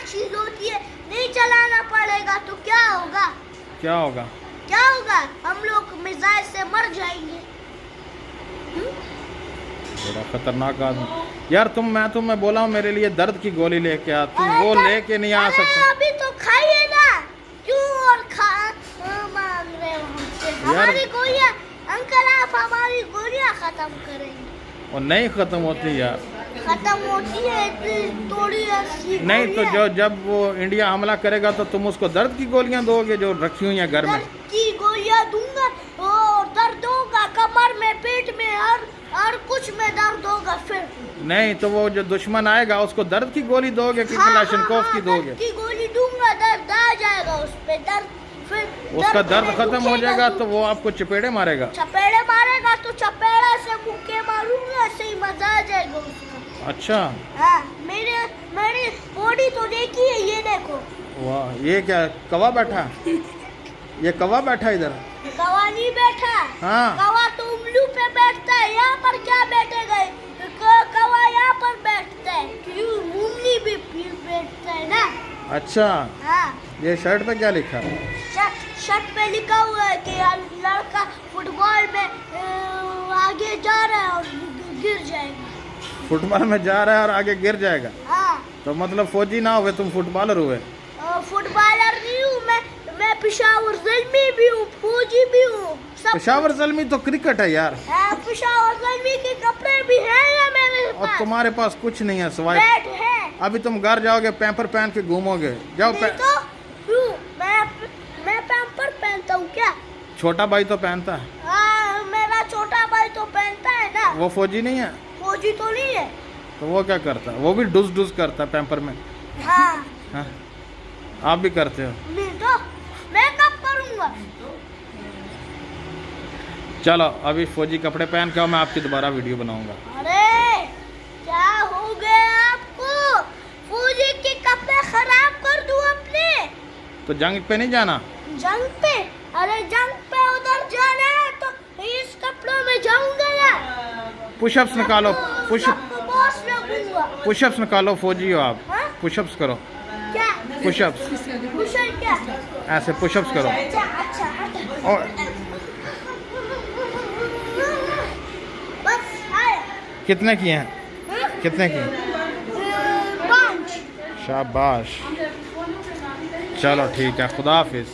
चीज होती है, नहीं चलाना पड़ेगा तो क्या होगा? क्या होगा? क्या होगा? हम लोग मिजाइल से मर जाएंगे। बड़ा खतरनाक आदमी यार। मैं तुम्हें बोला हूँ मेरे लिए दर्द की गोली लेके आ, तुम वो लेके नहीं आ सकते। अभी तो खाइए ना, क्यों और मांग रहे हो हमसे? हमारी गोलियां अंकल, आप हमारी गोलियां खत्म करेंगे। और नहीं खत्म होती यार। खत्म होती है थोड़ी सी। नहीं तो जो जब वो इंडिया हमला करेगा तो तुम उसको दर्द की गोलियां दोगे जो रखी हुई हैं घर में? दर्द की गोलियां दूंगा और दर्द होगा कमर में, पेट में, हर कुछ में दर्द होगा। फिर नहीं तो वो जो दुश्मन आएगा उसको दर्द की गोली दोगे कि कलाशनकोव की दोगे? दर्द की गोली दूंगा, दर्द आ जाएगा उस पे, दर्द फिर उसका दर्द खत्म हो जाएगा तो वो आपको चपेड़े मारेगा। चपेड़े मारेगा तो चपेड़ा से मुक्के मारूंगा, ऐसे ही मजा आ जाएगा उसका। अच्छा हाँ, मेरी बॉडी तो देखी है, ये देखो। वाह, ये क्या कौवा बैठा? ये कौवा बैठा इधर? कौवा नहीं बैठा। हाँ, कौवा तो उल्लू पे बैठता है, यहाँ पर क्या बैठेगा? कौवा यहाँ पर बैठता है, क्यों? मुंगली भी बैठता है ना। अच्छा। हाँ, ये शर्ट पे क्या लिखा है? शर्ट पे लिखा हुआ है कि लड़का फुटबॉल में आगे जा रहा है और गिर जाएगा। फुटबॉल में जा रहा है और आगे गिर जाएगा? हाँ। तो मतलब फौजी ना हुए, तुम फुटबॉलर हुए? फुटबॉलर नहीं हूँ मैं पेशावर ज़ल्मी भी हूँ, फौजी भी हूँ। पेशावर ज़ल्मी तो क्रिकेट है यार। पेशावर ज़ल्मी के कपड़े भी हैं या मेरे पास? और तुम्हारे पास कुछ नहीं है सिवाय बैट है। अभी तुम घर जाओगे पैम्पर पहन के घूमोगे? जाओ तो क्यों? मैं पैम्पर पहनता हूँ क्या? छोटा भाई तो पहनता है। हाँ, मेरा छोटा भाई तो पहनता है ना। वो फौजी नहीं है? फौजी तो नहीं है। तो वो क्या करता है? वो भी डुस डुस करता है पैम्पर में। हाँ। हाँ? आप भी करते हो? नहीं तो मैं कब करूँगा? चलो अभी फौजी कपड़े पहन के आओ, मैं आपकी दोबारा वीडियो बनाऊंगा। अरे क्या हो गया आपको? फौजी के कपड़े खराब कर दूं अपने? तो जंग पे नहीं जाना? जंग पे? अरे जंग पे उधर जाना है तो इस कपड़ों में जाऊंगा यार। पुशअप्स निकालो, बॉस लगूंगा। पुशअप्स निकालो, फौजी हो आप। हाँ? पुशअप्स करो। क्या पुशअप्स? पुशअप क्या? ऐसे पुशअप्स करो। अच्छा। और बस आया। कितने किए हैं? हाँ? कितने किए? 5। शाबाश। चलो ठीक है, खुदा हाफिज।